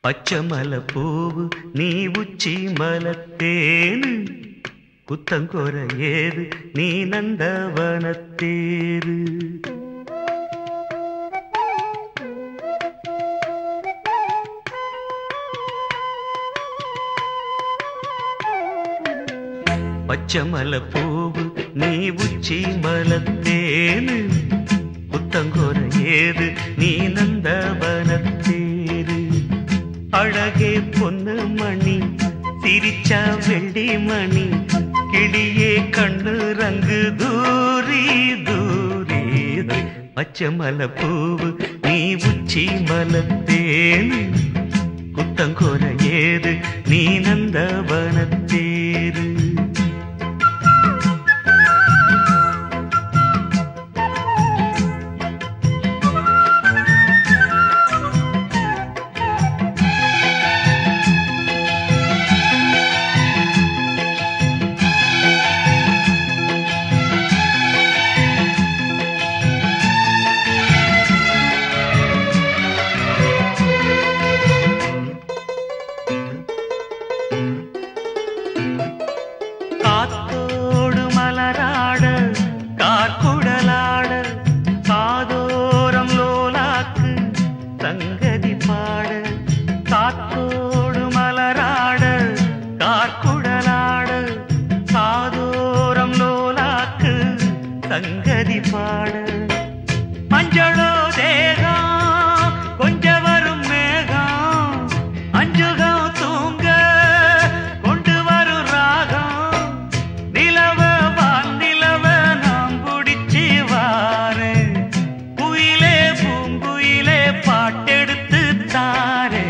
பச்சமல பூவு நீ உச்சி மலத்தேனு குத்தங்கொர ஏது நீ நந்தவனத்தேரு பச்சமல பூவு நீ உச்சி மலத்தேனு குத்தங்கொர ஏது நீ நந்தவனத்தேரு அழகே பொன்னு மணி சிரிச்சா வெள்ளி மணி கிளியே கண்ணு ரங்கு தூரி தூரி பச்சமல பூவு நீ உச்சி மலத்தேனு குத்தங்கொர ஏது நீ நந்தவனத்தேரு சங்கதி பாட மஞ்சளோ தேகம் கொஞ்ச வரும் மேகம் அஞ்சுகம் தூங்க கொண்டு வரும் ராகம் நிலவ வானிலவ நாம் குடிச்சு வாரு குயிலே பூங்குயிலே பாட்டெடுத்து தாரே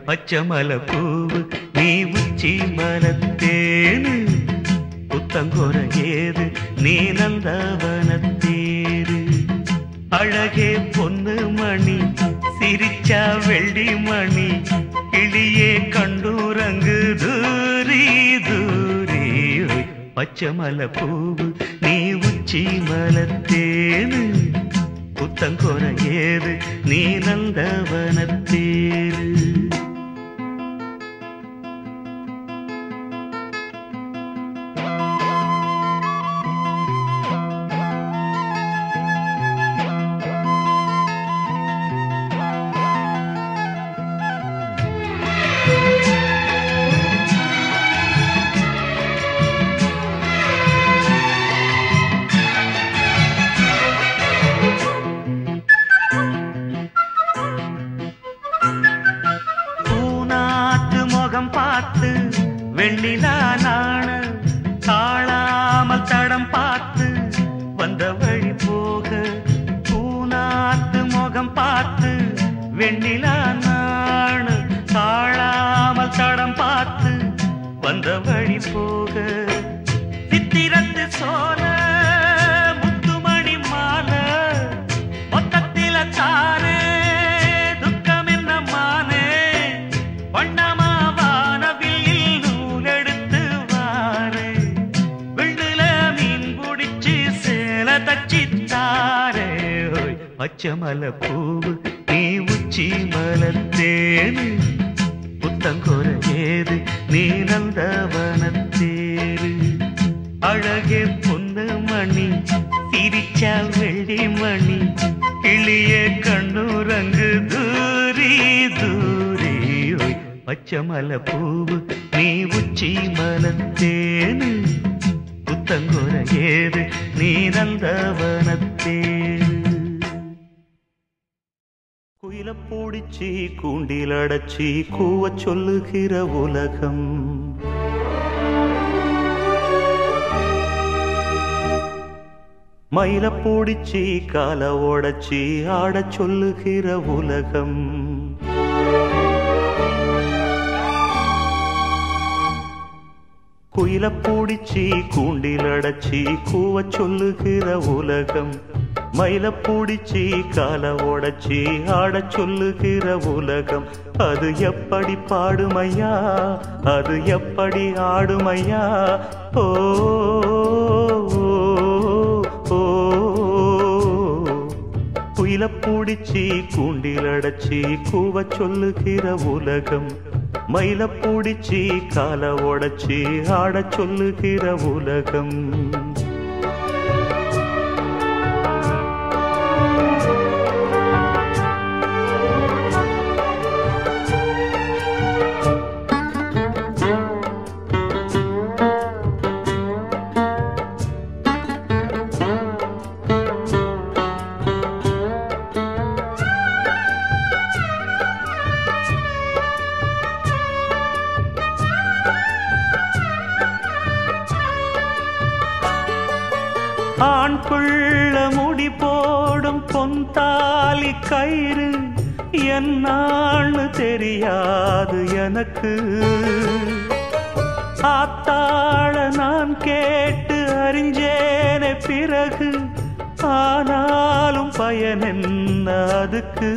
பச்சமல பூவு நீ உச்சி மலத்தேனு குத்தங்கொர ஏது நீ நந்தவனத்தேரு அழகே பொன்னு மணி சிரிச்சா வெள்ளி மணி கிளியே கண்டூரங்கு தூரி தூரி பச்சமல பூவு நீ உச்சி மலத்தேனு குத்தங்கொர ஏது நீ நந்தவனத்தேரு பார்த்து வெண்ணிலா நாண தாழாமல் தடம் பார்த்து வந்த வழி போக பூநாத்து முகம் பார்த்து வெண்ணிலா நாண தாழாமல் தடம் பார்த்து வந்த வழி போக சித்திரத்து சோல முத்துமணி மாலை மொத்தத்தில தாரே துக்கம் என்ன மானே வண்ணமா பச்சமல பூவு நீ உச்சி மலத்தேனு புத்தங்கொர ஏது நீ நந்தவனத்தேரு அழகே பொன்னு மணி சிரிச்சா வெள்ளி மணி கிளியே கண்ணூரங்கு தூரி தூரி பச்சமல பூவு நீ உச்சி மலத்தேனு புத்தங்கொர ஏது நீ நந்தவனத்தேரு குயில பூடிச்சி கூண்டில் அடைச்சி கூவ சொல்லுகிற உலகம் மயில பூடிச்சி கால ஓடச்சி ஆட சொல்லுகிற உலகம் குயில பூடிச்சி கூண்டில் அடைச்சி கூவ சொல்லுகிற உலகம் மயில பூடிச்சி கால ஓடச்சி ஆட சொல்லுகிற உலகம் அது எப்படி பாடுமையா அது எப்படி ஆடுமையா ஓ குயில பூடிச்சி கூண்டில் அடைச்சி கூவ சொல்லுகிற உலகம் மயில பூடிச்சி கால உடைச்சி ஆட சொல்லுகிற உலகம் ஆண் புள்ள முடி போடும் பொன்தாலி கயிறு என்னான்னு தெரியாது எனக்கு ஆத்தாள நான் கேட்டு அறிஞ்சேனே பிறகு ஆனாலும் பயன் என்ன அதுக்கு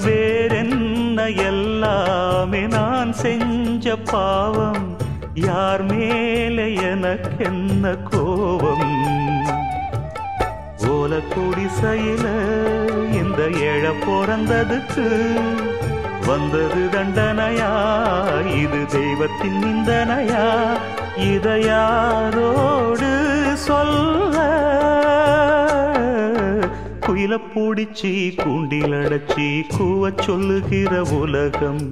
வேறென்ன எல்லாமே நான் செஞ்ச பாவம் யார் மேலே எனக்கென்ன கோபம் ஓல குடிசையில இந்த ஏழ பிறந்ததுக்கு வந்தது தண்டனையா இது தெய்வத்தின் நிந்தனையா இதை யாரோடு சொல்ல குயில பூடிச்சி கூண்டில் அடைச்சி கூவ சொல்லுகிற உலகம்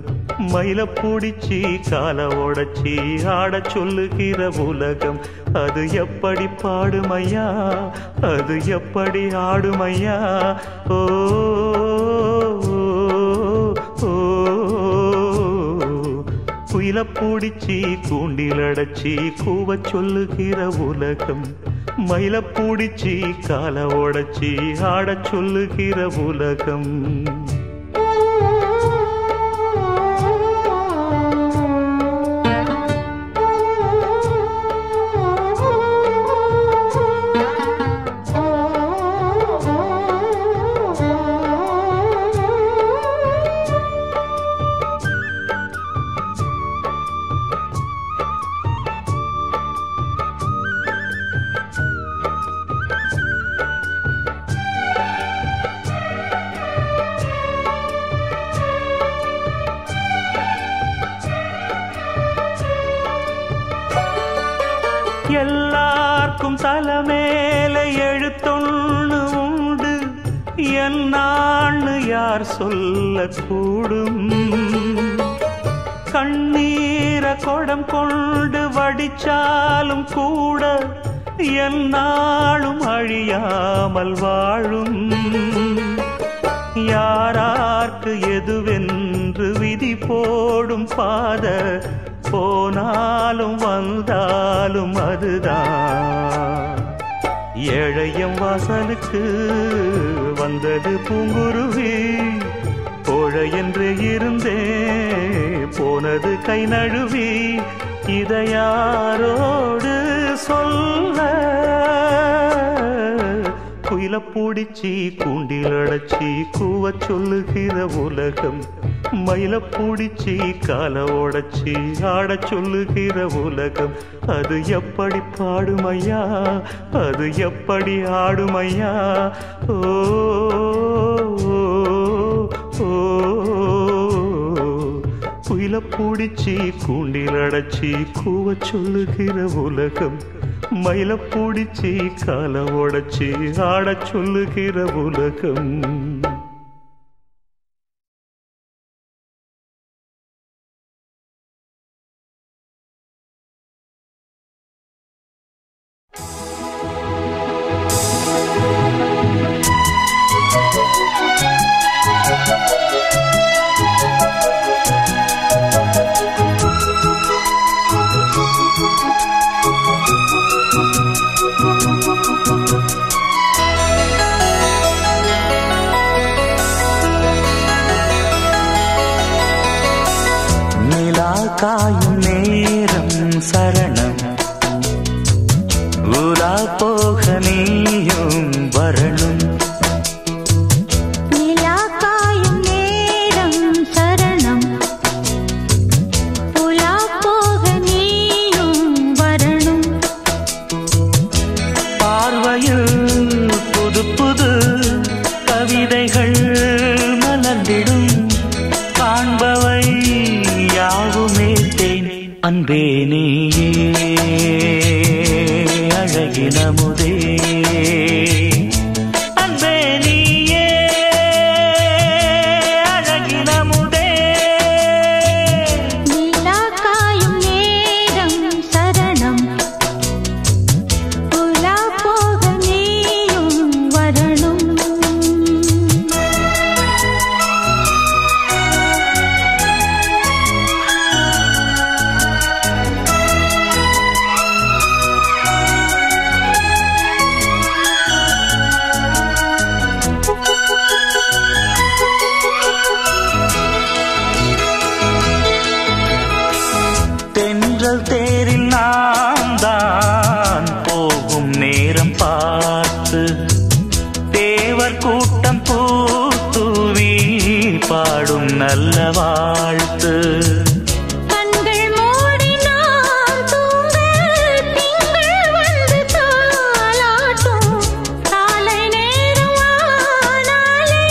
மயில பூடிச்சி கால உடைச்சி ஆட சொல்லுகிற உலகம் அது எப்படி பாடுமையா அது எப்படி ஆடுமையா ஓ குயில பூடிச்சி கூண்டில் அடைச்சி கூவ சொல்லுகிற உலகம் மயில பூடிச்சி கால உடைச்சி ஆட சொல்லுகிற உலகம் எல்லாருக்கும் தலைமேல எழுத்தொன்னு உண்டு என்னான்னு யார் சொல்லக்கூடும் கண்ணீரை குடம் கொண்டு வடிச்சாலும் கூட என்னாலும் அழியாமல் வாழும் யாரார்க்கு எதுவென்று விதி போடும் பாத போனாலும் வந்தாலும் அதுதான் ஏழையம் வாசலுக்கு வந்தது பூங்குருவி கோழை என்று இருந்தே போனது கை நழுவி இதை யாரோடு சொல்ல குயில பூடிச்சி கூண்டில் அடைச்சி கூவ சொல்லுகிற உலகம் மயில பூடிச்சி கால உடைச்சி ஆட சொல்லுகிற உலகம் அது எப்படி பாடுமையா அது எப்படி ஆடுமையா ஓ குயில பூடிச்சி கூண்டில் அடைச்சி கூவ சொல்லுகிற உலகம் மயில பூடிச்சி கால உடைச்சி ஆட சொல்லுகிற உலகம் காயும் நேரம் சரணம் உலா போக நீயும் வரணும் நிலா காயும் நேரம் சரணம் உலா போக நீயும் வரணும் பார்வையில் புது புது அன்பே நீயே அழகினமுதே அன்பே நீயே அழகினமுதே நீலா காயும் நேரம் சரணம் புலா போக நீயும் வரணும் தென்றல் தேரில் நாம் தான் போகும் நேரம் பார்த்து தேவர் கூட்டம் பூத்தூவி பாடும் நல்ல வாழ்த்து கண்கள் மூடி நான் தூங்க திங்கள் வந்து தாலாட்டும் காலை நேரம் ஆனாலே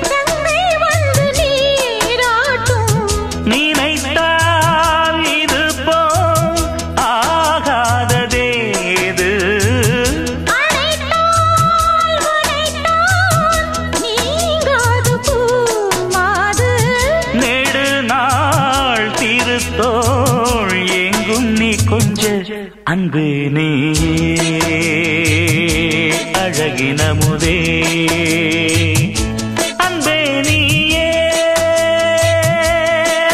கங்கை வந்து நீராட்டும் நினைத்தால் இது போல் ஆகாததேது அழைத்தால் உரைத்தால் நீங்காது பூமாது நெடு நாள் திருத்தோள் எங்கும் நீ கொஞ்ச அன்பு நீயே அழகினமுதே அன்பே நீயே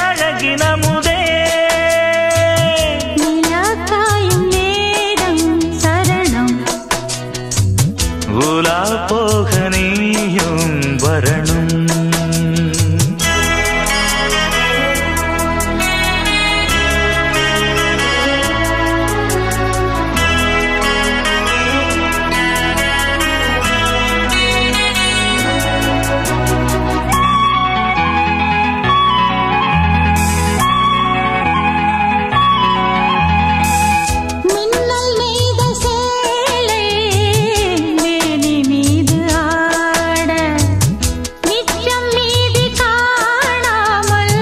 அழகினமுதே நிலா காயும் நேரம் சரணம் உலா போக நீயும் வரணும் மின்னல் நெய்த சேலை மேனி மீது ஆட நிச்சம் மீதி காணாமல்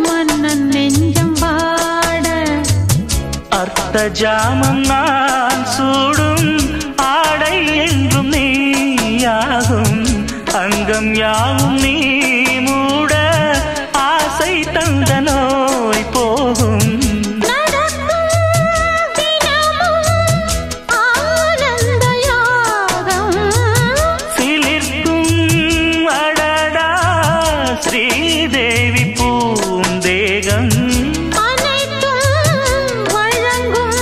மன்னன் நெஞ்சம் வாட அர்த்த ஜாமம் நான் சூடும் ஆடை என்றும் நீயாகும் அங்கம் யாவும் நீ மூட ஆசை தந்த நோய் போகும் நடக்கும் தினமும் ஆனந்த யாகம் சிலிர்க்கும் அடடா ஸ்ரீதேவி பூந்தேகம் அனைத்தும் வழங்கும்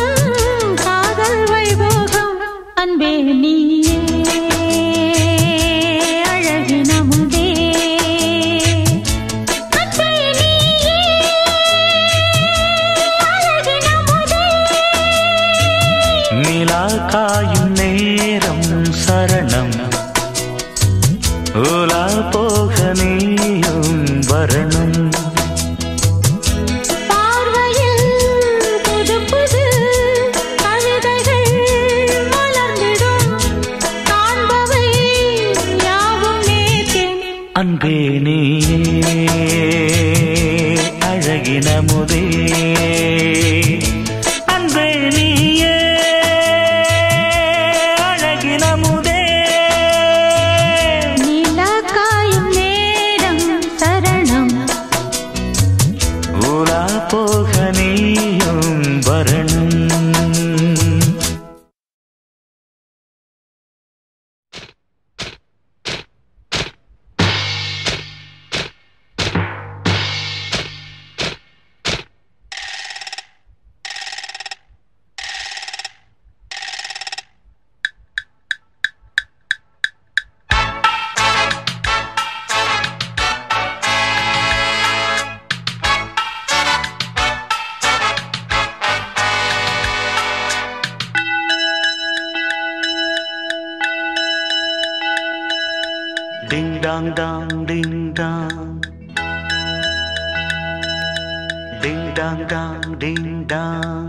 காதல் வைபோகம் அன்பே நீயே அழகினமுதே அன்பே நீயே அழகினமுதே நிலா காயும் நேரம் சரணம் உலா போக நீயும் வரணும் பார்வையில் புது புது கவிதைகள் மலர்ந்திடும் காண்பவை யாவும் நேர்த்தேன் அன்பே நீயே அழகினமுதே அன்பே நீயே அழகினமுதே நிலா காயும் நேரம் சரணம் உலா போக நீயும் வரணும் Ding dong dong ding dong Ding dong dong ding dong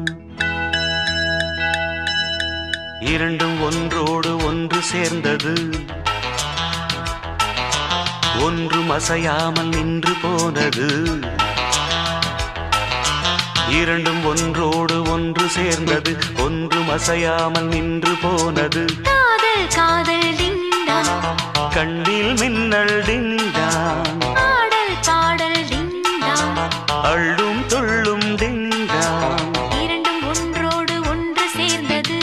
இரண்டும் ஒன்றோடு ஒன்று சேர்ந்தது ஒன்றும் அசையாமல் நின்று போனது இரண்டும் ஒன்றோடு ஒன்று சேர்ந்தது, ஒன்றும் அசையாமல் நின்று போனது. காதல் காதல் டிங்கா, கண்ணில் மின்னல் டிங்கா, பாடல் பாடல் டிங்கா, அள்ளும் துள்ளும் டிங்கா. இரண்டும் ஒன்றோடு ஒன்று சேர்ந்தது,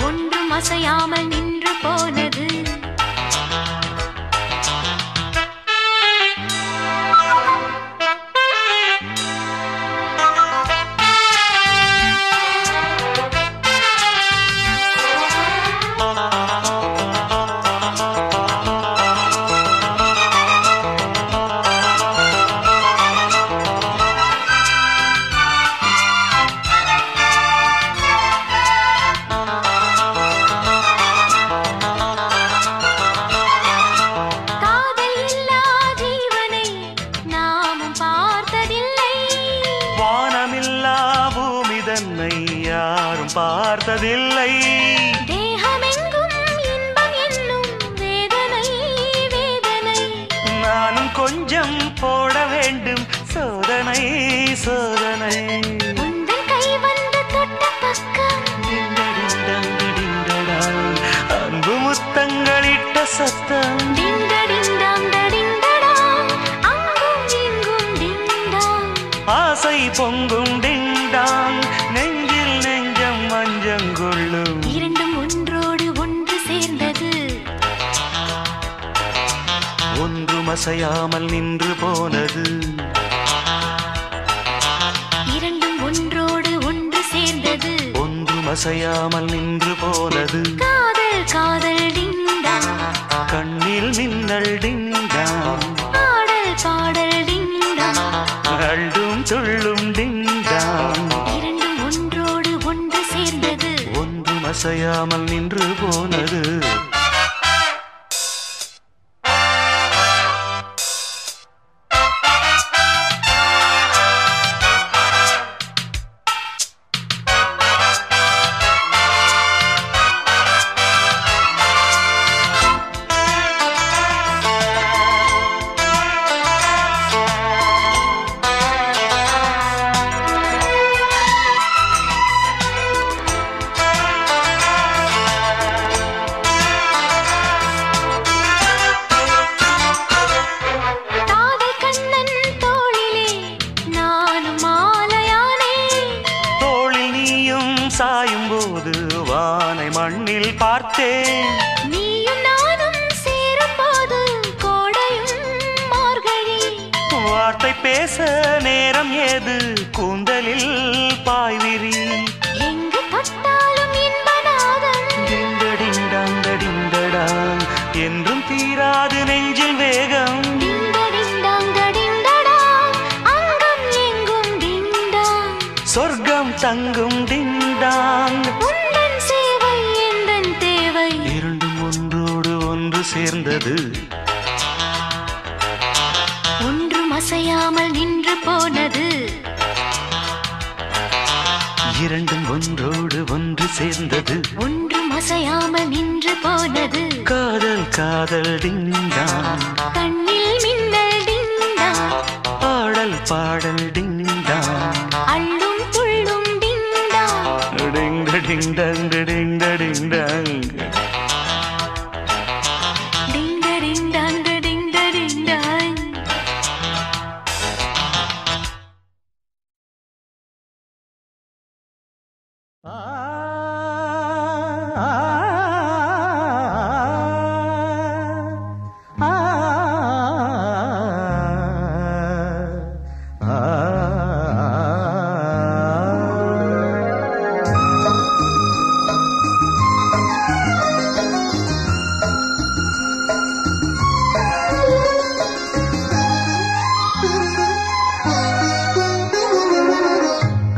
ஒன்றும் அசையாமல் நின்று போனது. யாரும் பார்த்ததில்லை. தேகமெங்கும் இன்பம் என்னும் வேதனை வேதனை. நானும் கொஞ்சம் போட வேண்டும் சோதனை சோதனை. உந்தன் கை வந்து தொட்ட பக்கம் அன்பு முத்தங்களிட்ட சத்தம். ஆசை பொங்கும் டிங்டாங், நெஞ்சில் நெஞ்சம் மஞ்சங்கொள்ளும். இரண்டும் ஒன்றோடு ஒன்று சேர்ந்தது, ஒன்றும் அசையாமல் நின்று போனது. இரண்டும் ஒன்றோடு ஒன்று சேர்ந்தது, ஒன்றும் அசையாமல் நின்று போனது. காதல் காதல் டிங்கா, கண்ணில் மின்னல் டிங்கா, பாடல் பாடல் டிங்கா, அள்ளும் துள்ளும் டிங்கா. இரண்டும் ஒன்றோடு ஒன்று சேர்ந்தது, ஒன்றும் அசையாமல் நின்று போனது. சாயும் போது வானை மண்ணில் பார்த்தேன். நீயும் நானும் சேரும் போது கோடையும் மார்கழி. வார்த்தை பேச நேரம் ஏது கூந்தலில் பாய்விரி. எங்கு தொட்டாலும் இன்பநாதம். டிண்டடிண்டாங் என்றும் தீராது நெஞ்சில் வேகம். சொர்க்கம் தங்கும் டிண்டாங். உந்தன் சேவை எந்தன் தேவை. இரண்டும் ஒன்றோடு ஒன்று சேர்ந்தது, ஒன்றும் அசையாமல் நின்று போனது. இரண்டும் ஒன்றோடு ஒன்று சேர்ந்தது, ஒன்றும் அசையாமல் நின்று போனது. காதல் காதல் டிண்டாங், கண்ணில் மின்னல் டிண்டாங், பாடல் பாடல் டிண்டாங், அள்ளும் துள்ளும் டிண்டாங். டிங் டிங் டங் டிங் டிங் டங்.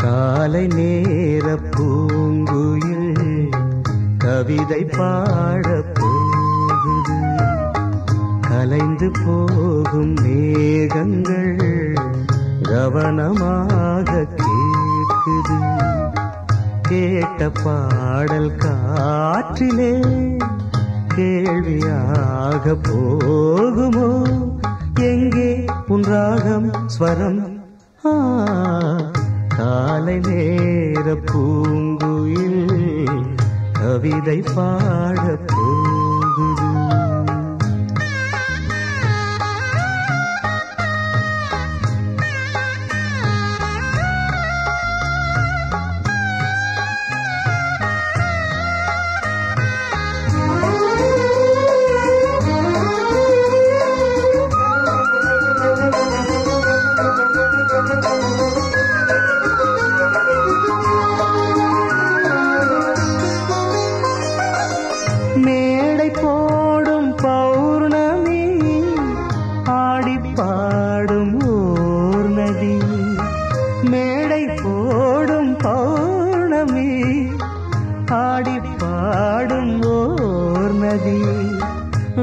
காலை நேர பூங்குயில் கவிதை பாடப் போகுது. கலைந்து போகும் மேகங்கள் கவனமாக கேட்குது. கேட்ட பாடல் காற்றிலே கேள்வியாக போகுமோ? எங்கே உன் ராகம் ஸ்வரம் ஆ, காலை நேர பூங்குயில் கவிதை பாடப் போகுது. மேடை போடும் பௌர்ணமி ஆடிப்பாடும் ஓர் நதி. மேடை போடும் பௌர்ணமி ஆடிப்பாடும் ஓர் நதி.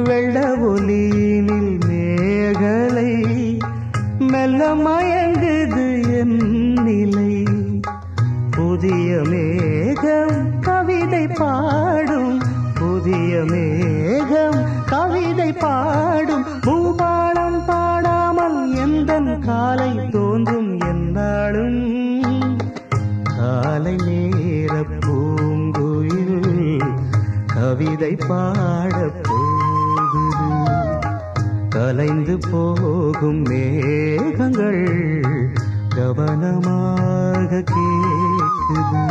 வெள்ள ஒலியினில் மேகலை மெல்ல மயங்குது என் நிலை. புதிய மேகம் கவிதை பாடும், புதிய மேகம் கவிதை பாடும். பூபாலம் பாடாமல் எந்தன் காலை தோன்றும் என்னாலும். காலை நேர பூங்குயில் கவிதை பாடப் போகுது. கலைந்து போகும் மேகங்கள் கவனமாக கேட்குது.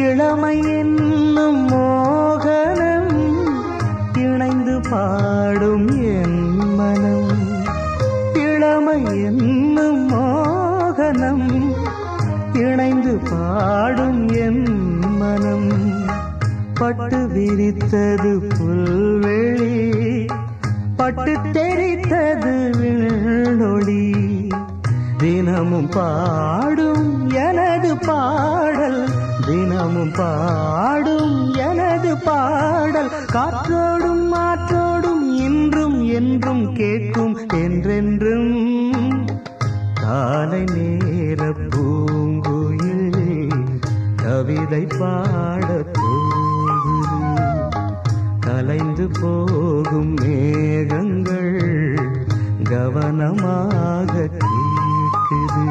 இளமை என்னும் மோகனம் இணைந்து பாடும் என் மனம். இளமை என்னும் மோகனம் இணைந்து பாடும் என் மனம். பட்டு விரித்தது புல்வெளி, பட்டு தெரித்தது விண்ணொளி. தினமும் பாடும் எனது பாடல், தினமும் பாடும் எனது பாடல். காற்றோடும் மாற்றோடும் இன்றும் என்றும் கேட்கும் என்றென்றும். காலை நேர பூங்குயில் கவிதை பாடப் போகுது. கலைந்து போகும் மேகங்கள் கவனமாக கேட்குது.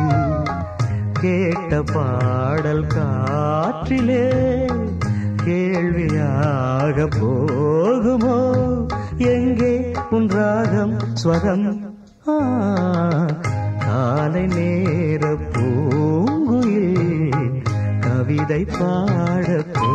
கேட்ட பாடல் காற்றிலே கேள்வியாக போகுமோ? எங்கே உன் ராகம் ஸ்வரம்? காலை நேர பூங்குயில் கவிதை பாடப் போகுது.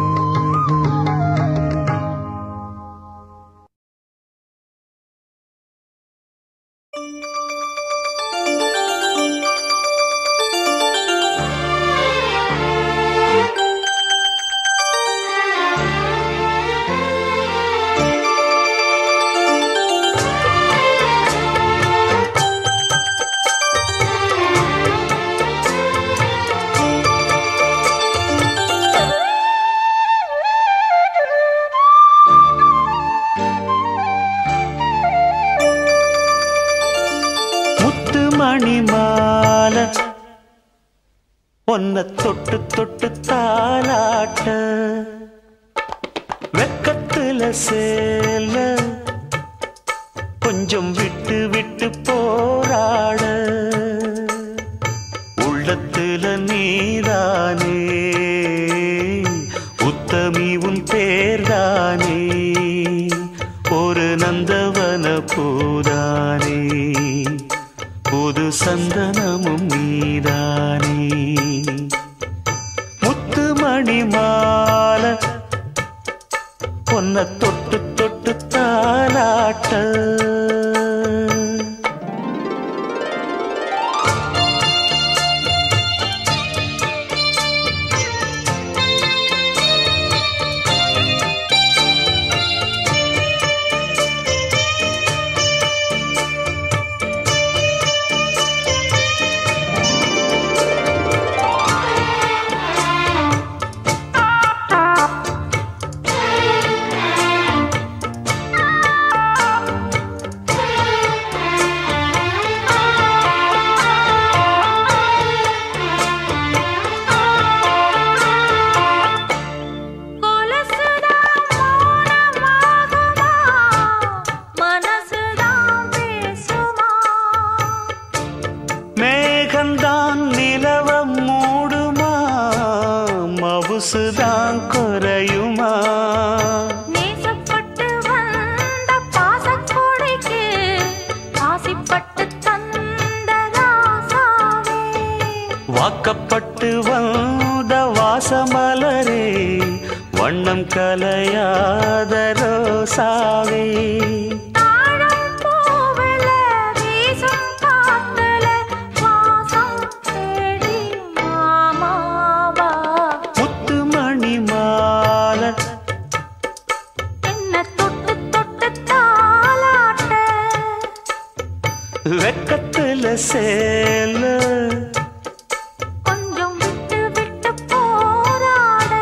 மணிமாலை ஒன்ன தொட்டு தொட்டு தாலாட்ட, வெக்கத்துல சேல கொஞ்சம் விட்டு விட்டு போராட. உள்ளத்துல நீதானே உத்தமி உன் பேர்தானே, ஒரு நந்தவன பூதானே புது சந்தனமும் நீதானே. முத்து மணிமாலை பொன்ன தொட்டு தொட்டு தாலாட்ட. வாக்கப்பட்டு வந்த வாசமலரே, வண்ணம் கலையாத ரோசாவே. முத்துமணி மாலை வெக்கத்துல சேல கொஞ்சம் விட்டு விட்டு போராட.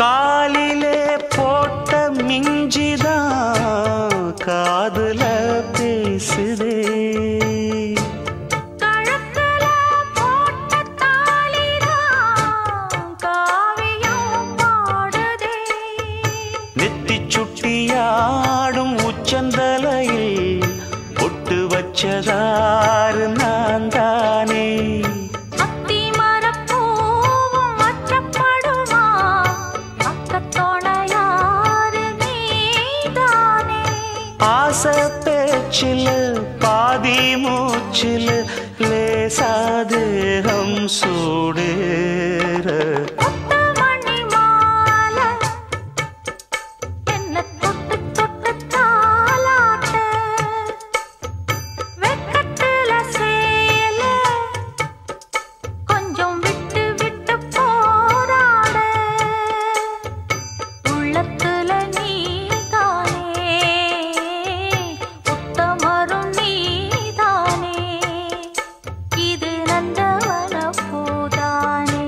காலிலே போட்ட மிஞ்சிதான் காதுல பேசுதே. கழுத்துல போட்ட தாலிதான் காவியம் பாடுதே. நெத்தி சுட்டியாடும் உச்சந்தலையில் பொட்டு வச்சதாறு நான் தானே. அத்தி மரப்பூவும் அச்சப்படுமா, அக்கத்தோணையாறு நீதானே. ஆசை பேச்சில் பாதி மூச்சில் லேசாதேகம் சூடேற. முத்துமணி மாலை என்ன தொட்டு தொட்டு தாலாட்ட. வெக்கத்துல சேல கொஞ்சம் விட்டு விட்டு போராட. உள்ளத்துல நீதானே, உத்தமரும் நீதானே. இது நந்தவன பூதானே,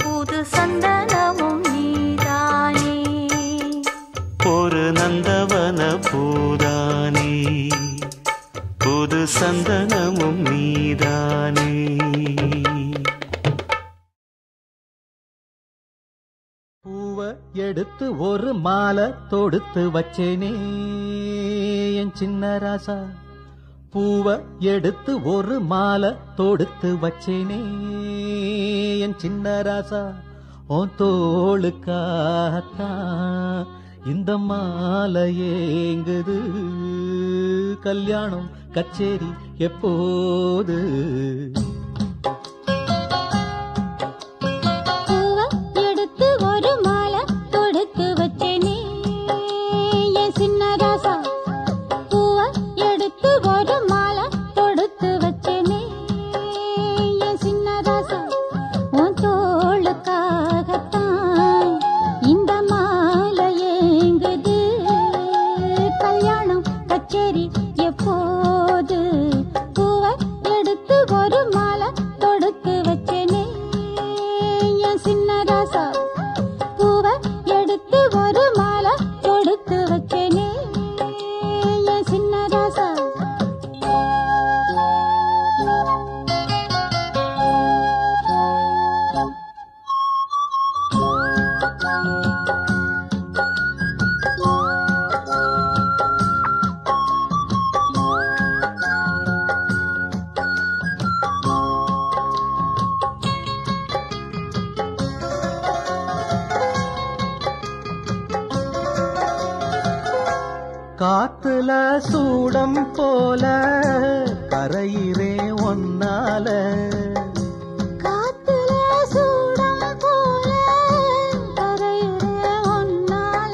புது சந்தனமும் நீதானே. ஒரு நந்தவன பூதானே, புது சந்தனமும் நீதானே. பூவ எடுத்து ஒரு மாலை தொடுத்து வச்சேனே என் சின்ன ராசா. பூவ எடுத்து ஒரு மாலை தொடுத்து வச்சேனே என் சின்ன ராசா. உன் தோளுக்காகத்தான் இந்த மாலை ஏங்குது. கல்யாணம் கச்சேரி எப்போது? பூவ எடுத்து ஒரு மாலை தொடுத்து வச்சேனே என் சின்ன ராசா. பூவ எடுத்து ஒரு மாலை தொடுத்து வச்சேனே என் சின்ன ராசா. உன் தோளுக்காகத்தான் இந்த மாலை ஏங்குது. கல்யாணம் கச்சேரி எப்போது? பூவ எடுத்து ஒரு மாலை தொடுத்து வச்சேனே என் சின்ன ராசா. பூவ எடுத்து ஒரு மாலை தொடுத்து வச்சேனே என் சின்ன ராசா. காத்துல சூடம் போல கரையிறே ஒன்னால. காத்துல சூடம் போல கரையிற ஒன்னால.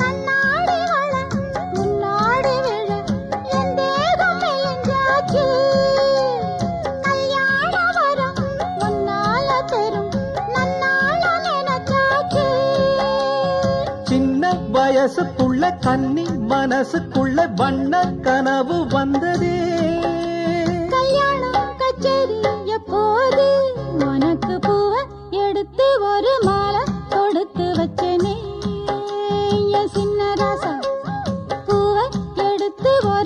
கண்ணாடி வள முன்னாடி விழ என் தேகம் மெலிஞ்சாச்சு. கல்யாண வரம் முன்னால பெரும் நன்னால நினைச்சாச்சு. சின்ன வயசுக்குள்ள கன்னி மனசுக்குள்ள வண்ண கனவு வந்ததே. கல்யாணம் கச்சேரி எப்போது? உனக்கு பூவ எடுத்து ஒரு மாலை தொடுத்து வச்சேனே என் சின்ன ராசா. பூவ எடுத்து ஒரு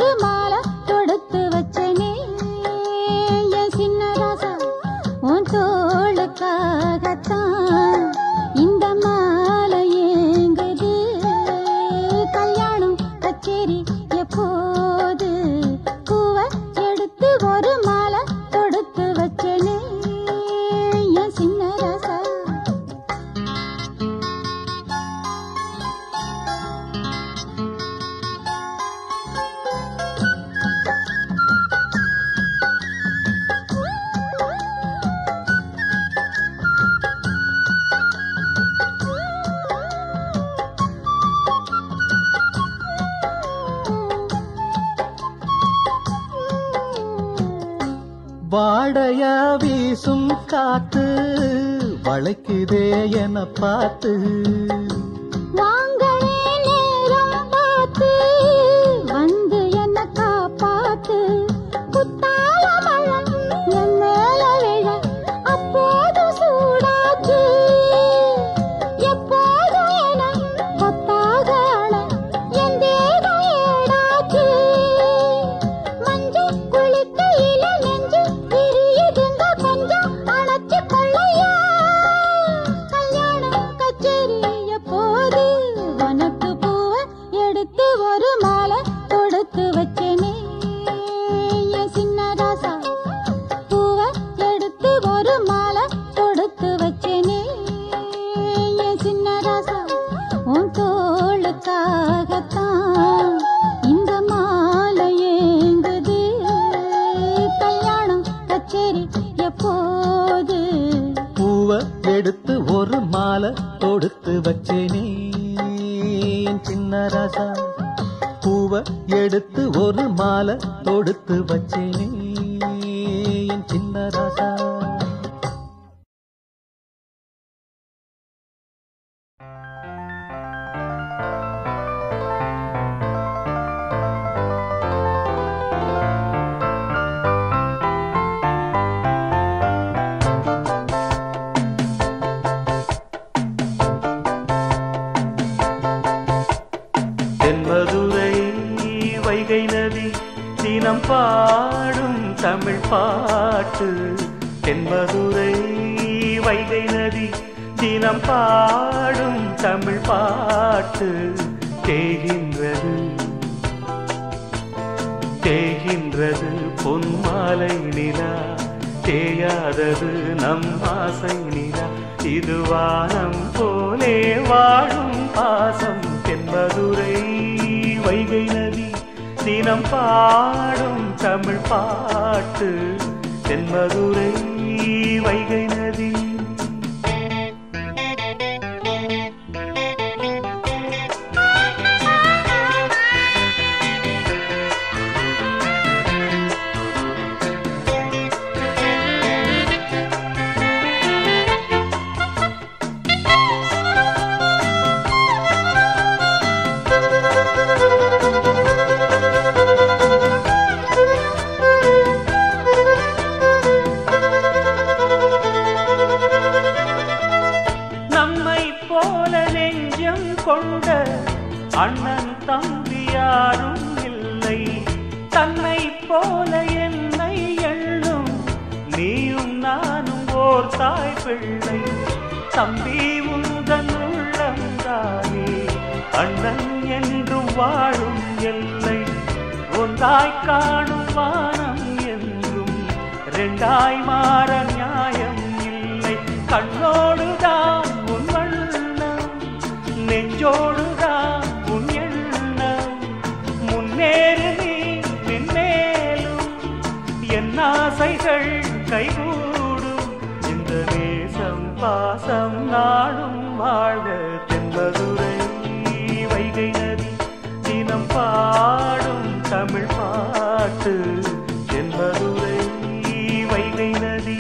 வாடையா வீசும் காத்து வளைக்குதே என பார்த்து வாங்களே நேரம் பார்த்து வந்து என்ன காப்பாத்து குத்தால மழம் என் மேல விழ அப்போது சூடாச்சு எப்போது என கொத்தாக அழ என் தேகம் ஏடாச்சு மஞ்சு குளிக்கையில நெஞ்சு பிரியுதுங்க கொஞ்சம் அணைச்சு கொள்ளையா கல்யாணம் கச்சேரி எப்போது உனக்கு பூவை எடுத்து ஒரு மாலை தொடுத்து வச்சேனே என் சின்ன ராசா பூவை எடுத்து ஒரு மாலை தொடுத்து வச்சேனே என் சின்ன ராசா உன் தோளுக்காகத்தான் இந்த மாலை ஏங்குது கல்யாணம் கச்சேரி எப்போது பூவை எடுத்து ஒரு மாலை தொடுத்து வச்சேனே என் சின்ன ராசா பூவை எடுத்து ஒரு மாலை தொடுத்து வச்சேனே என் சின்ன ராசா தென்மதுரை வைகை நதி தினம் பாடும் தமிழ் பாட்டு தென்மதுரை வைகை நதி தினம் பாடும் தமிழ் பாட்டு தேகின்றது தேகின்றது பொன்மாலை நிலா தேயாதது நம் ஆசை நிலா இது வானம் போலே வாழும் பாசம் தென்மதுரை வைகை நதி தினம் பாடும் தமிழ் பாட்டு தென்மதுரை வைகை நதி கொண்ட அண்ணன் தம்பி யாரும் இல்லை தன்னை போல என்னை எண்ணும் நீயும் நானும் ஓர் தாய் பிள்ளை தம்பி உந்தன் உள்ளந்தானே அண்ணன் என்றும் வாழும் எல்லை ஒன்றாய் காணும் வானம் என்றும் ரெண்டாய் மாற நியாயம் இல்லை கண்ணோடுதான் உன் வண்ணம் நெஞ்சோடுதான் உன் எண்ணம் முன்னேறு நீ மென்மேலும் என் ஆசைகள் கைகூடும் இந்த நேசம் பாசம் நாடும் வாழ்க தென்மதுரை வைகை நதி தினம் பாடும் தமிழ் பாட்டு தென்மதுரை வைகை நதி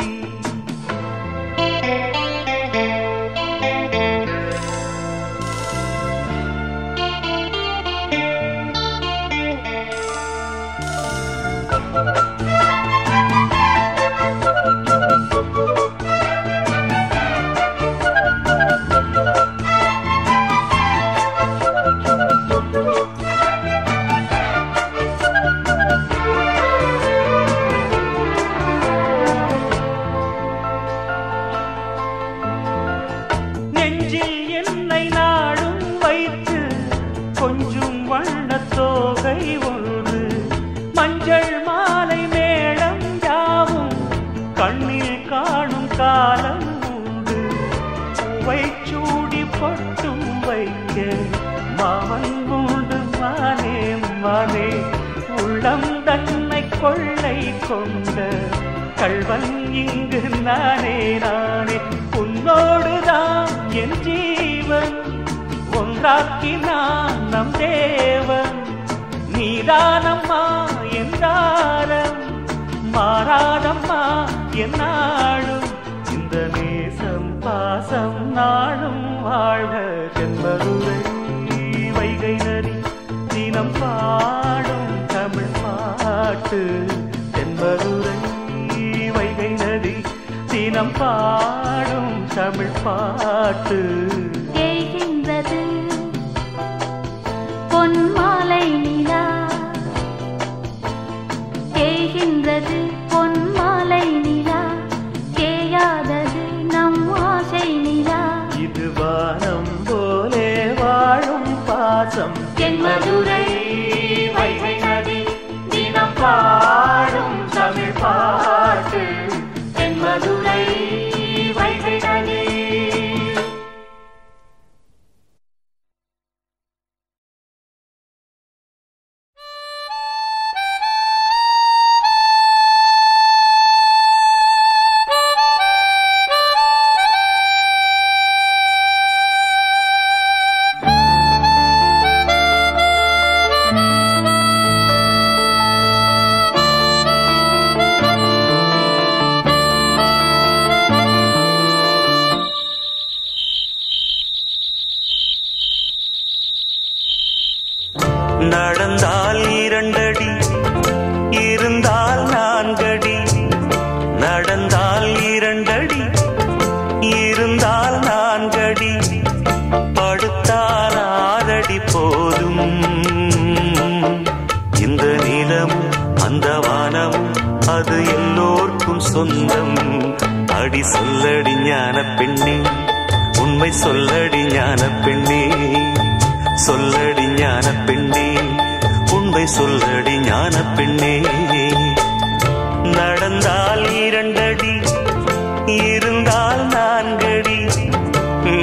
கொள்ளை கொண்ட கள்வன் இங்கு நானே நானே உன்னோடுதான் என் ஜீவன் ஒன்றாக்கினான் நம் தேவன் நீதானம்மா என்றாரம் மாறாதம்மா என்னாலும் இந்த நேசம் பாசம் நாளும் வாழ்க. தென்மதுரை வைகை நதி தினம் பாடும் தமிழ் பாட்டு. தென்மதுரை வைகை நதி தினம் பாடும் தமிழ் பாட்டு. தேய்கின்றது பொன்மாலை நிலா, தேய்கின்றது பொன்மாலை நிலா, தேயாதது நம் ஆசை நிலா. இது வானம் போலே வாழும் பாசம். தென்மதுரை வைகை நதி தினம் பாடும் தமிழ் பாட்டு. தென்மதுரை வைகை நதி. நடந்தால் 2 அடி, இருந்தால் 4 அடி. நடந்தால் 2 அடி, இருந்தால் 4 அடி. படுத்தால் 6 அடி போதும். இந்த நிலம் அந்த வானம் அது எல்லோர்க்கும் சொந்தம். அடி சொல்லடி ஞான பெண்ணே, உண்மை சொல்லடி ஞான பெண்ணே. சொல்லடி ஞான பெண்ணே, உண்மை சொல்லடி ஞான பெண்ணே. நடந்தால் 2 அடி, இருந்தால் 4 அடி.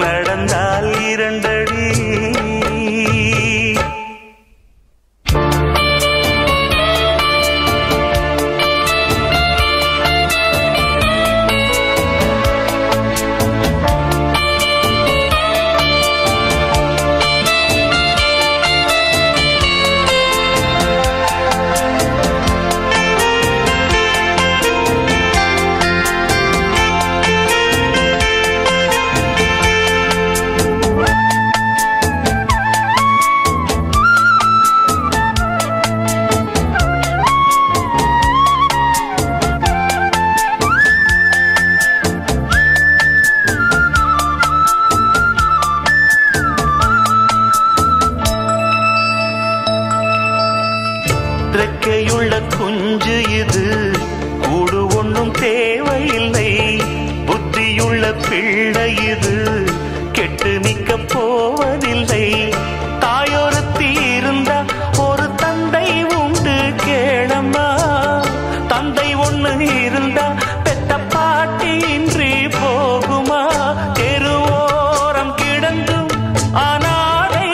நடந்தால் 2 அடி. ரெக்கையுள்ள குஞ்சு இது, கூடு ஒன்றும் தேவையில்லை. புத்தியுள்ள பிள்ளை இது, கெட்டு நிற்க போவதில்லை. தாயொருத்தி இருந்தா ஒரு தந்தை உண்டு கேளம்மா. தந்தை ஒண்ணு இருந்தா பெத்த பாட்டி இன்றி போகுமா? தெருவோரம் கிடந்தும் அனாதை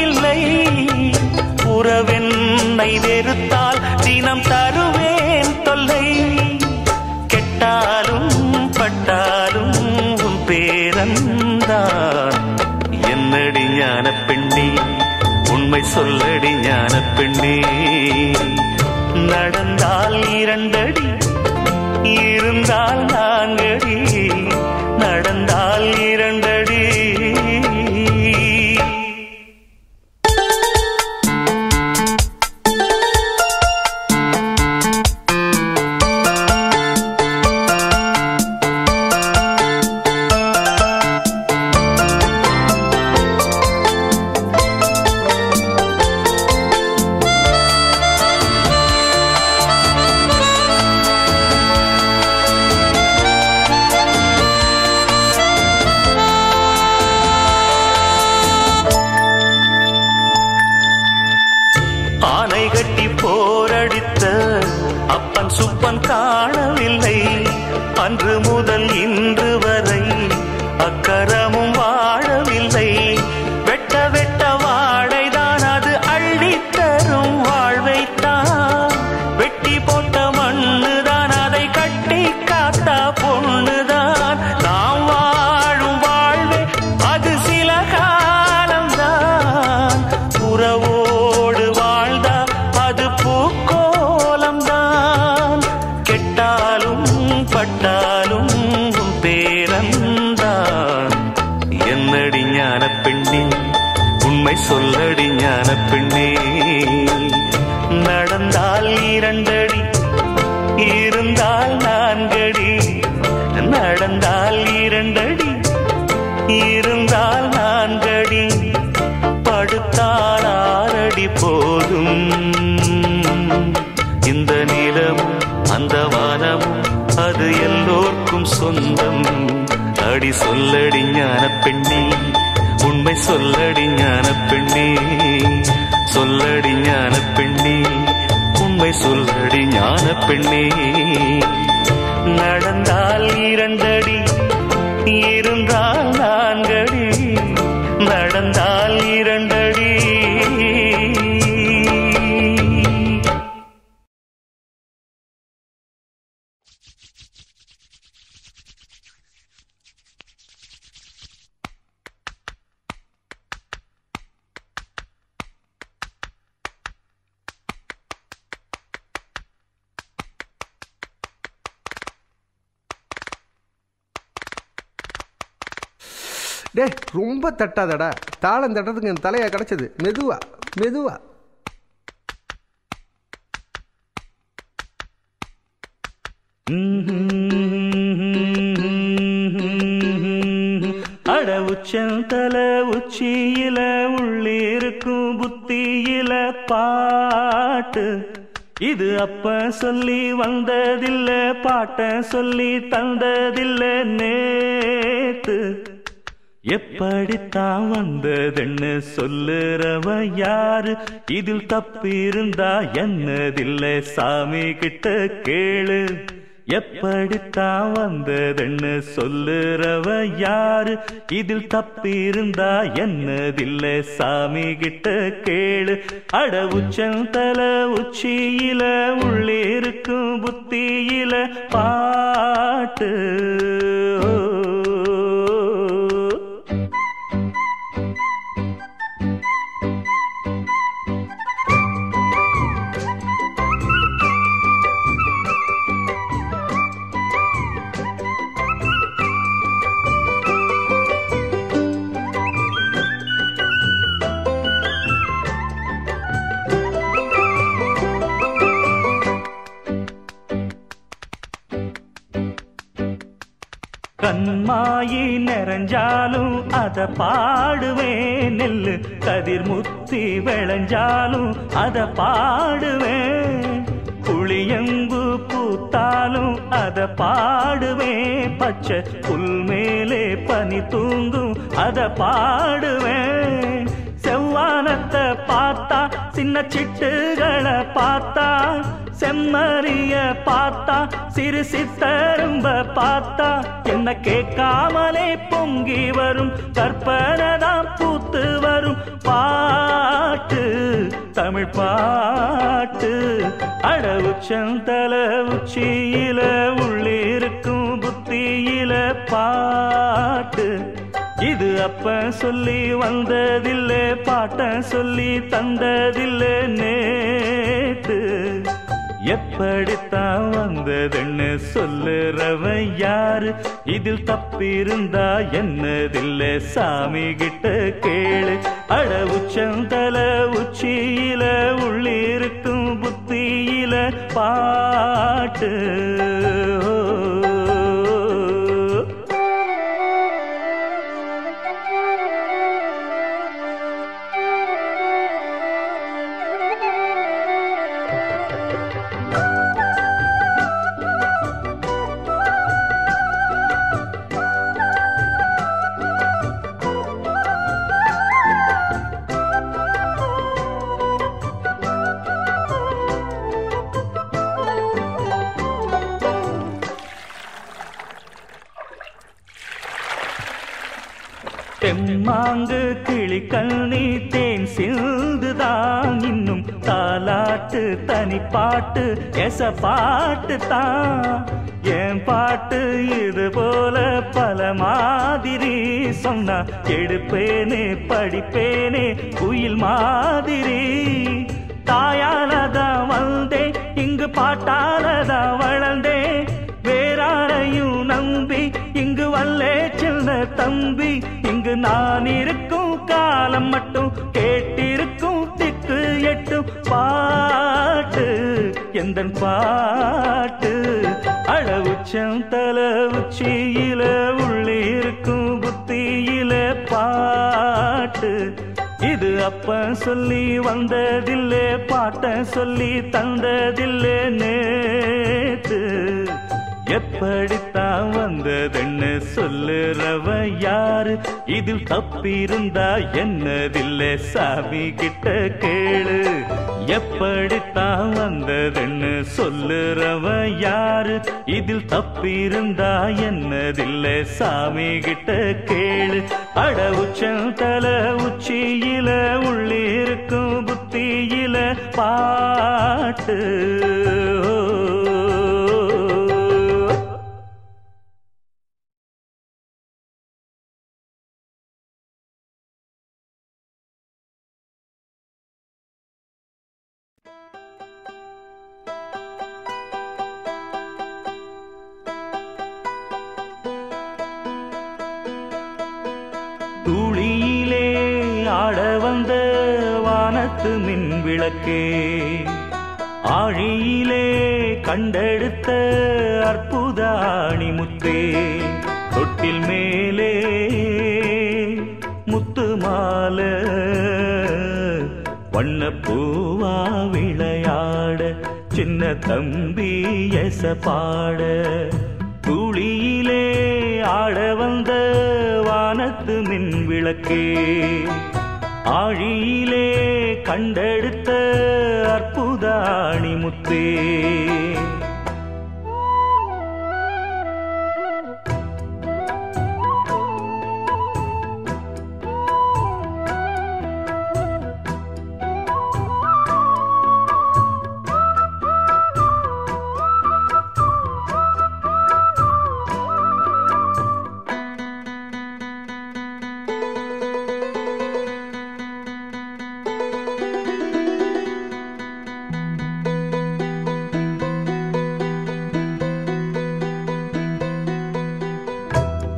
இல்லை. உறவென்னை வெறுத்தால் தினம் தருவேன் தொல்லை. கெட்டாலும் பட்டாலும் உன் பேரந்தான். என்னடி ஞான பெண்ணே, உண்மை சொல்லடி ஞான பெண்ணே. நடந்தால் 2 அடி, இருந்தால் 4 அடி. நடந்தால் 2 அடி. ஆனை கட்டி போரடித்த அப்பன் சுப்பன் காணவில்லை. அன்று முதல் இன்று வரை அக்கரமும் வாழவில்லை. வெட்ட வெட்ட வாழைதான் அது அள்ளித்தரும் வாழ்வைத்தான். வெட்டி போட்ட மண்ணுதான் அதை கட்டி காத்தா பொண்ணுதான். நாம் வாழும் வாழ்வே அது சில காலம்தான். உறவோடு வாழ்ந்தா அது பூக்கோலம்தான். கெட்டா விட்டாலும் உன் பேரன்தான். என்னடி ஞான பெண்ணே, உண்மை சொல்லடி ஞான பெண்ணே. நடந்தால் 2 அடி, இருந்தால் 4 அடி. நடந்தால் 2 அடி, இருந்தால் 4 அடி. படுத்தால் 6 அடி போதும். இந்த நிலமும் அந்த வானமும் அது எல்லோர்க்கும் சொந்தம். அடி சொல்லடி ஞான பெண்ணே, உண்மை சொல்லடி ஞான பெண்ணே. சொல்லடி ஞான பெண்ணே, உண்மை சொல்லடி ஞான பெண்ணே. நடந்தால் 2 அடி, இருந்தால் 4 அடி. நடந்தால் 2 அடி. டே ரொம்ப தட்டாதடா. தாளம் தட்டுறதுக்கு என் தலையா கிடைச்சது. மெதுவா மெதுவா. அட உச்சந்தல உச்சியில உள்ளிருக்கும் புத்தியில பாட்டு. இது அப்ப சொல்லி வந்ததில்ல, பாட்ட சொல்லி தந்ததில்ல நேத்து. எப்படித்தான் வந்ததுன்னு சொல்லுறவ யாரு? இதில் தப்பிருந்தா என்னதில்லை சாமி கிட்ட கேளு. எப்படித்தான் வந்ததுன்னு சொல்லுறவ யாரு? இதில் தப்பிருந்தா என்னதில்லை சாமி கிட்ட கேளு. அட உச்சந்தல உச்சியில உள்ளிருக்கும் புத்தியில பாட்டு. கண்மாயி நிறைஞ்சாலும் அத பாடுவேன். நெல்லு கதிர் முத்தி விளைஞ்சாலும் அத பாடுவேன். புளியம்பு பூத்தாலும் அத பாடுவேன். பச்சை புல் மேலே பனி தூங்கும் அத பாடுவேன். செவ்வானத்தை பார்த்தா, சின்ன சிட்டுகளை பார்த்தா, செம்மறிய பார்த்தா, சிறு சித்தரும்ப பார்த்தா, என்ன கேட்காமலே பொங்கி வரும் கற்பனைதான் பூத்து வரும் பாட்டு, தமிழ் பாட்டு. அட உச்சந்தல உச்சியில உள்ளிருக்கும் புத்தியில பாட்டு. இது அப்ப சொல்லி வந்ததில்லை, பாட்ட சொல்லி தந்ததில்லை நேத்து. எப்படித்தான் வந்ததுன்னு சொல்லுறவன் யாரு? இதில் தப்பிருந்தா என்னதில்லை சாமி கிட்ட கேளு. அட உச்சந்தல உச்சியில உள்ளிருக்கும் புத்தியில பாட்டு. தெம்மாங்கு கிளிக்கண்ணி தேன் சிந்துதான் இன்னும் தாலாட்டு தனிப்பாட்டு எச பாட்டு தான். என் பாட்டு இது போல பல மாதிரி சொன்னா எடுப்பேனே படிப்பேனே குயில் மாதிரி. தாயாலதான் வந்தேன், இங்கு பாட்டாலதான் வளர்ந்தேன். வேறாரையும் நம்பி இங்கு வல்லே சின்ன தம்பி. இங்கு நான் இருக்கும் காலம் மட்டும் கேட்டிருக்கும் திக்கு எட்டும் பாட்டு எந்தன் பாட்டு. அட உச்சம் தலை உச்சியில உள்ளிருக்கும் புத்தியில பாட்டு. இது அப்ப சொல்லி வந்ததில்லை பாட்ட சொல்லி தந்ததில்லை நேத்து. எப்படித்தான் வந்ததென்னு சொல்லுறவ யாரு? இதில் தப்பிருந்தா என்னதில்லை சாமி கிட்ட கேளு. எப்படித்தான் வந்ததென்னு சொல்லுறவ யாரு? இதில் தப்பிருந்தா என்னதில்லை சாமி கிட்ட கேளு. அட உச்சம் தலை உச்சியில உள்ளிருக்கும் புத்தியில பாட்டு. தூளியிலே ஆட வந்த வானத்து மின் விளக்கே, ஆழியிலே கண்டெடுத்த அற்புத அணிமுத்தே. தொட்டில் மேலே முத்து மாலை வண்ணப்பூவா விளையாட சின்ன தம்பி எச பாட. தூளியிலே ஆட வந்த வானத்து மின் விளக்கே, ஆழியிலே கண்டெடுத்த அற்புத அணிமுத்தே.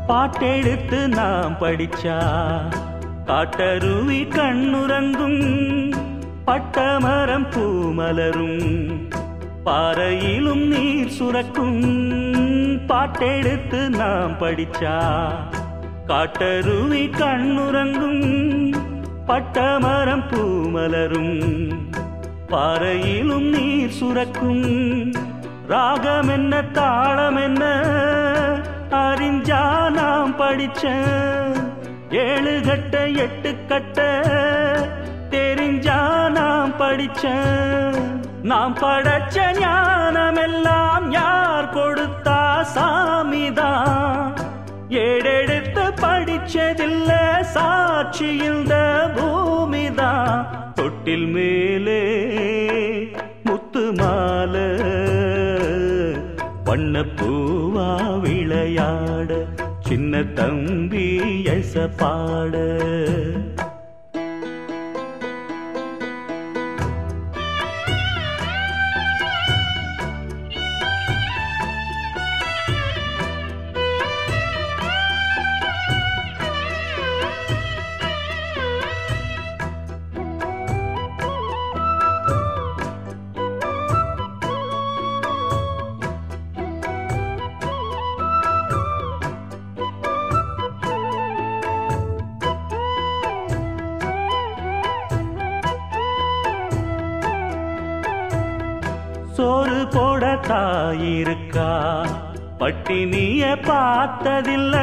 பாட்டெடுத்து நாம் படிச்சா காட்டருவி கண்ணுறங்கும், பட்டமரம் பூமலரும் பாறையிலும் நீர் சுரக்கும். பாட்டெடுத்து நாம் படிச்சா காட்டருவி கண்ணுறங்கும், பட்டமரம் பூமலரும் பாறையிலும் நீர் சுரக்கும். ராகம் என்ன தாளம் என்ன அறிஞ்சா நாம் படிச்ச, 7 கட்ட 8 கட்ட தெரிஞ்சா நாம் படிச்ச. நாம் படைச்ச ஞானமெல்லாம் யார் கொடுத்தா? சாமிதான். ஏடெடுத்து படிச்சதில்ல சாட்சி இந்த பூமிதான். தொட்டில் மேலே முத்து மாலை வண்ணப்பூவா விளையாட சின்ன தம்பி எச பாட. சோறு போட தாயிருக்கா பட்டினிய பார்த்ததில்ல,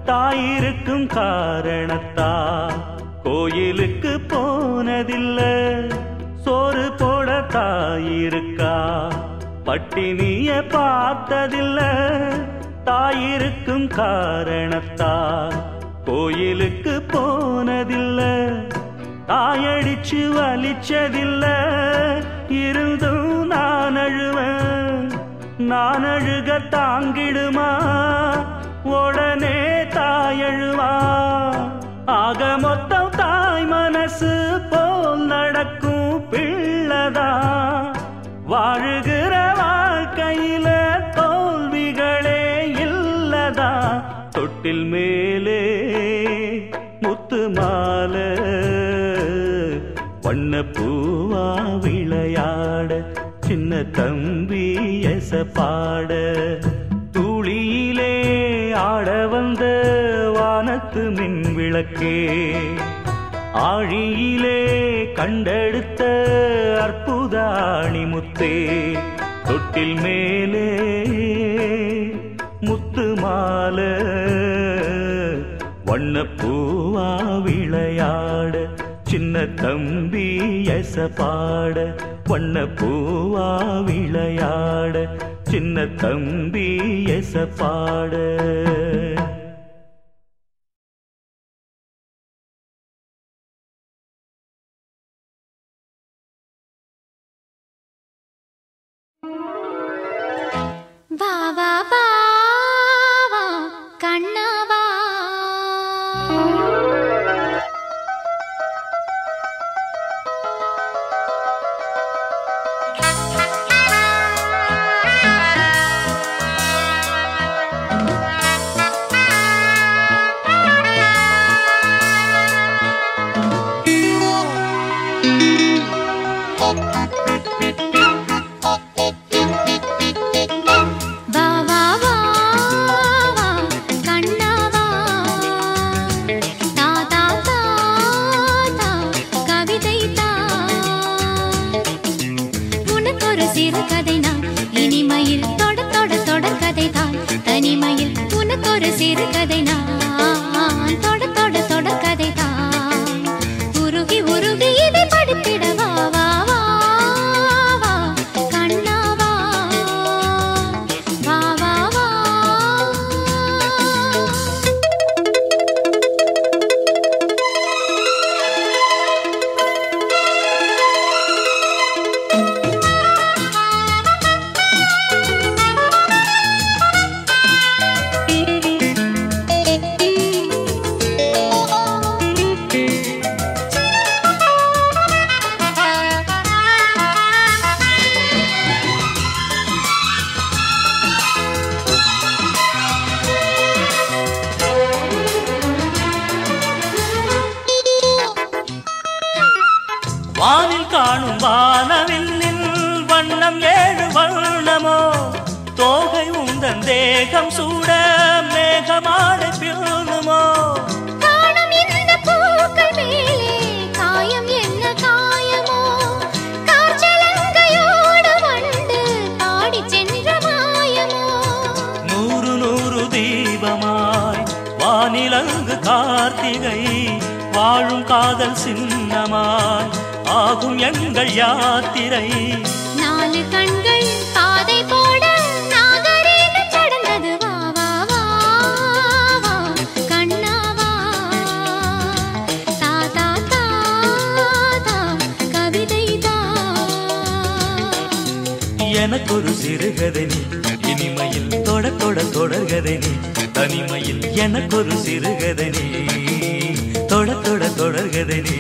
தாயிருக்கும் காரணத்தா கோயிலுக்கு போனதில்ல. சோறு போட தாயிருக்கா பட்டினிய பார்த்ததில்ல, தாயிருக்கும் காரணத்தா கோயிலுக்கு போனதில்ல. தாயடிச்சு வலிச்சதில்ல, இருந்தும் நான் அழுவேன். நான் அழுக தாங்கிடுமா உடனே தாயழுவா. ஆக மொத்தம் தாய் மனசு போல் நடக்கும் பிள்ளதா. வாழுகிற வாழ்க்கையில தோல் தொட்டில் மேலே முத்து மாலை வண்ண பூவா விளையாட சின்ன தம்பி எச பாட தூளியிலே ஆட வந்த வானத்து மின் விளக்கே ஆழியிலே கண்டெடுத்த அற்புதாணி முத்தே தொட்டில் மேலே முத்து மாலை வண்ண பூவா விளையாட சின்ன தம்பி எச பாட வண்ண பூவா விளையாட சின்ன தம்பி எச பாட வா வா வா வா கண்ணவா வானில் காணும் வானவில்லின் வண்ணம் ஏழு வண்ணமோ தோகை உந்தன் தேகம் சூட மேகமாட பிறனுமோ காணும் இந்த பூக்கள் மேலே காயம் என்ன காயமோ காற்றலங்கையோடு வண்டு பாடி சென்ற மாயமோ நூறு நூறு தீபமாய் வானிலங்கு கார்த்திகை வாழும் காதல் சின்னமாய் ஆகும் எங்கள் யாத்திரை நாலு கண்கள் பாதை போட நாகரீகம் கடந்தது வா வா வா வா கண்ணாவா தா தா தா தா கவிதை தா எனக்கொரு சிறுகதை நீ இனிமையில் தொட தொட தொடர்கதை நீ தனிமையில் எனக்கொரு சிறுகதை நீ தொட தொட தொடர்கதை நீ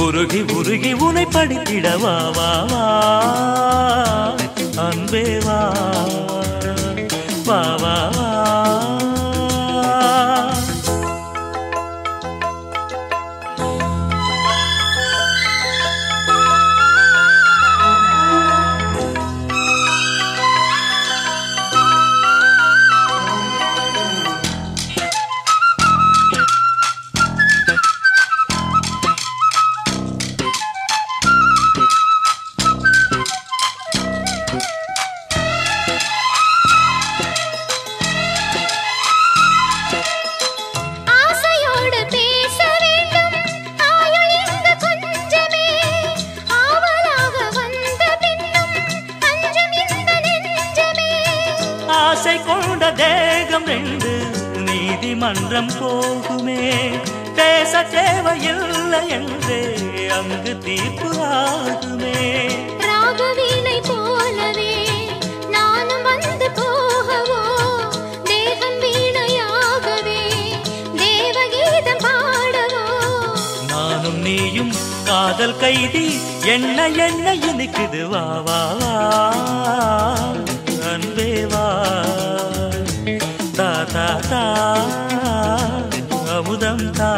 உருகி உருகி உனை படித்திட வா வா வா அன்பே வா வா வா வா மன்றம் போகுமே பேச தேவையில்லை என்றே அங்கு தீர்ப்பு ஆகுமே ராகவீணை போலவே நானும் வந்து போகவோ தேகம் வீணையாகவே தேவகீதம் பாடவோ நானும் நீயும் காதல் கைதி என்ன என்ன இனிக்குது வா வா வா அன்பே வா தா தா தா அமுதம் தா.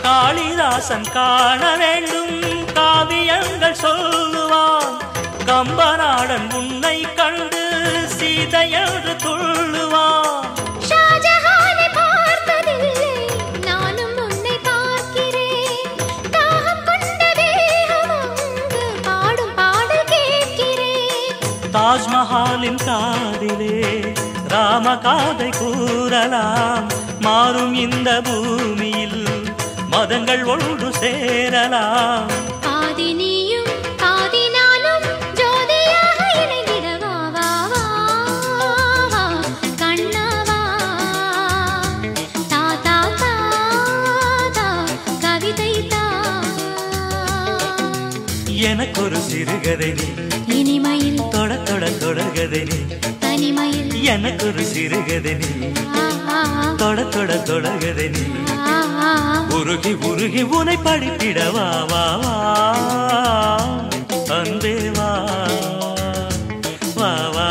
காளிதாசன் காண வேண்டும் காவியங்கள் சொல்லுவான். கம்பநாடன் உன்னை கண்டு சீதை என்று துள்ளுவான். ஷாஜஹானை பார்த்ததில்லை நானும் உன்னை பார்க்கிறேன். தாகம் கொண்ட தேகம் அங்கு பாடும் பாடல் கேட்கிறேன். தாஜ்மஹாலின் காதிலே ராம காதை கூறலாம். மாறும் இந்த பூமியில் மதங்கள் ஒன்று சேரலாம். பாதி நீயும் பாதி நானும் ஜோதியாக இணைந்திடவா வா வா கண்ணவா. தா தா தா தா கவிதை தா. எனக்கொரு சிறுகதை நீ இனிமையில் தொட தொட தொடர்கதை நீ. தனிமையில் எனக்கொரு சிறுகதை நீ தொட தொட தொடர்கதை நீ. உருகி உருகி உனை படித்திடவா வா வா அன்பே வா வா வா.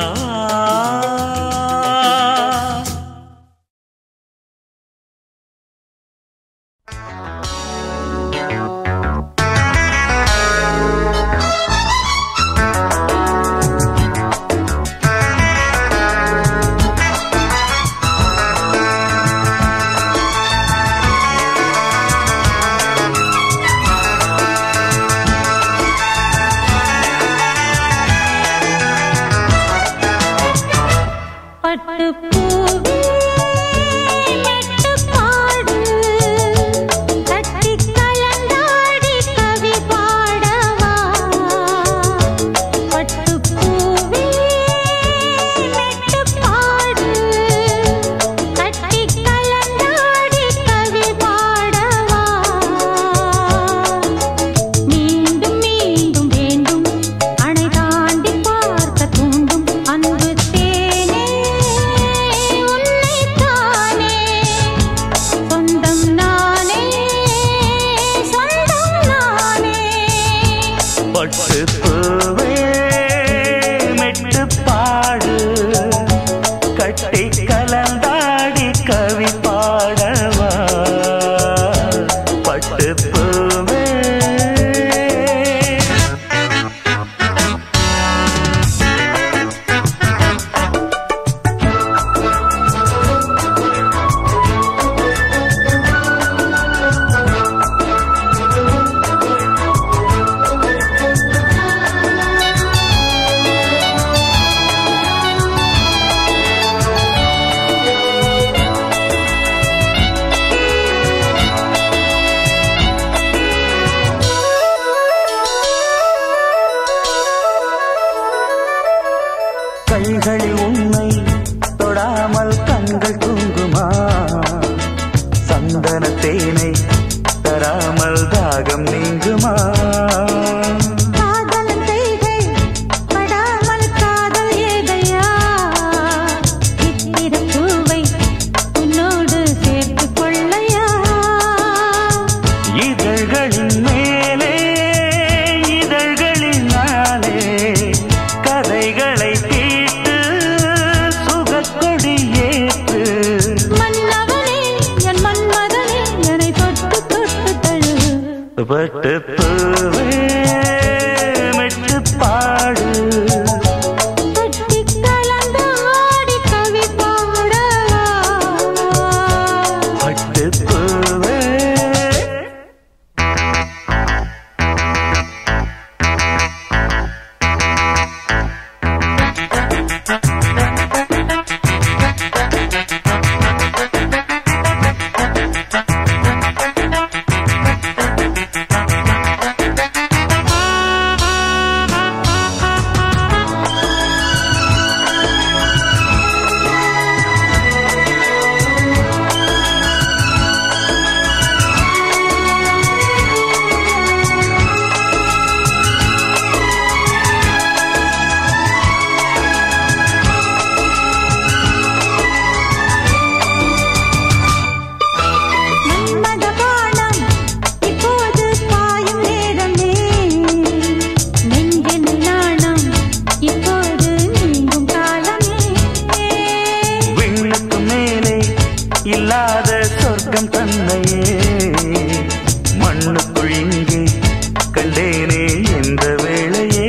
கைகளில் உன்னை தொடாமல் கண்கள் தூங்குமா? சந்தன தேனை தராமல் தாகம் நீங்குமா? பட்டு பூவே மெட்டு பாடு பட்டு பூவே. இல்லாத சொர்க்கம் தன்னையே மண்ணுக்குள் இங்கே கண்டேனே எந்த வேளையே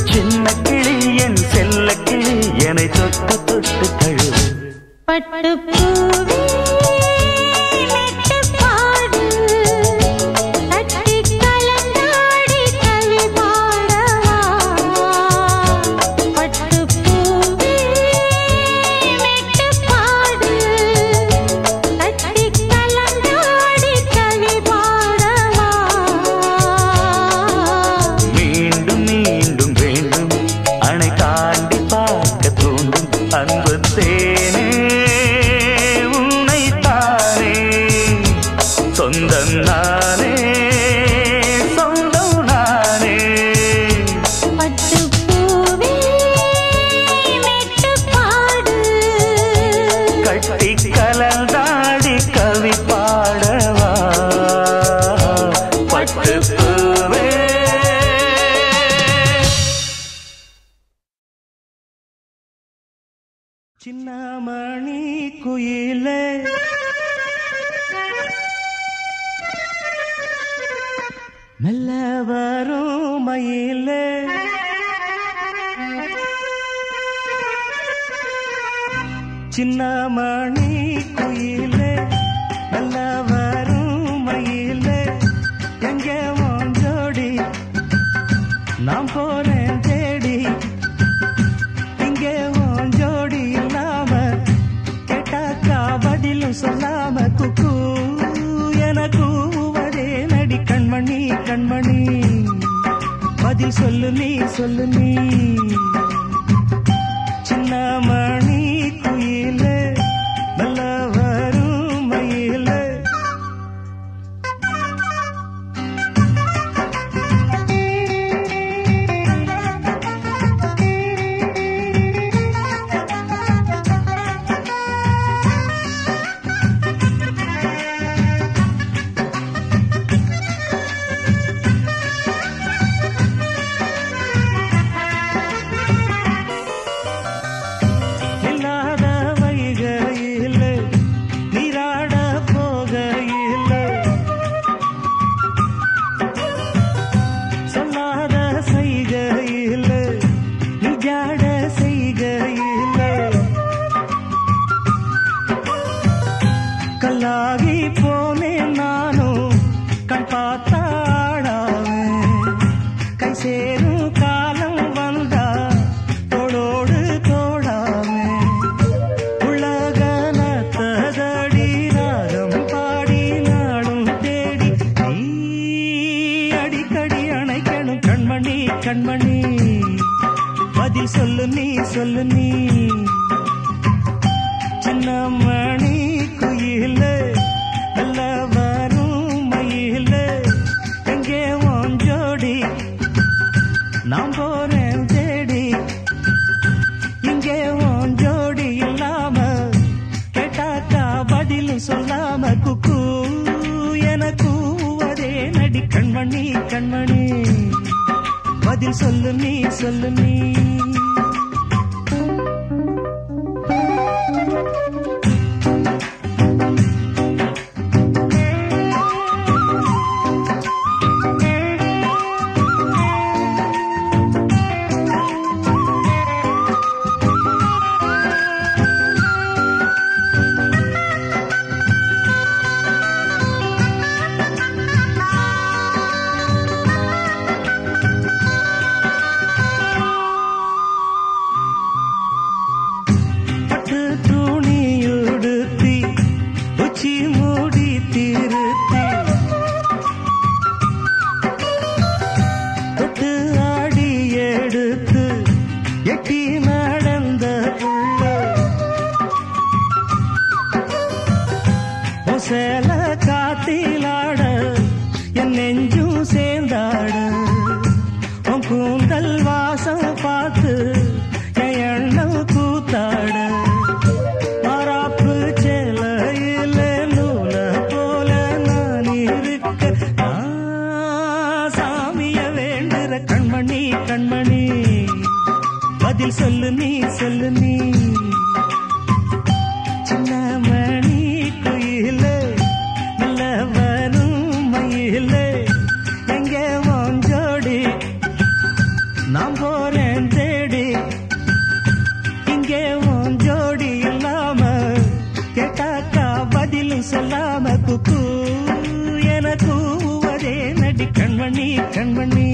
சின்ன கிளி என் செல்ல கிளி என்னை தொட்டு தொட்டு தழுவு பட்டு அன்பு தேனே உன்னைத்தானே சொந்தம் நானே சொந்தம் நானே கட்டி கலந்தாடி கவி பாடவா பட்டு பூவே சின்னமணி குயிலே மெல்ல வரும் மயிலே சின்னமணி குயிலே மெல்ல வரும் மயிலே எங்கே உன் ஜோடி நான் போறேன் தேடி இங்கே உன் ஜோடி இல்லாம கேட்டாக்கா பதிலும் சொல்லாம குக்கு என கூவதே நடி கண்மணி கண்மணி பதில் சொல்லு நீ சின்னமணி குயிலே நல்ல வரும் மயிலே கல்லாகி போனேன் நானும் கண் பார்த்தாடாவே கை சேரும் காலம் வந்தா தோளோடு தோடாமே உலகன ததடி ராகம் பாடி நாடும் தேடி நீ அடிக்கடி அணைக்கணும் கண்மணி கண்மணி பதில் சொல்லு நீ சின்னமணி குயிலே நல்ல வரும் மயிலே எங்கே உன் ஜோடி நான் போறேன் தேடி இங்கே உன் ஜோடி இல்லாம கேட்டாக்கா பதிலும் சொல்லாம குக்கு என கூவதே நடி கண்மணி கண்மணி பதில் சொல்லு நீ சொல்லு நீ சின்ன மணி குயிலே நல்ல வரும் மயிலே எங்கே வாஞ்சோடி நான் போறேன் தேடி இங்கே வாஞ்சோடி இல்லாம கேட்டாக்கா பதிலும் சொல்லாம குக்கு எனக்கு அதே நடி கண்மணி கண்மணி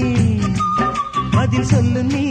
பதில் சொல்லு நீ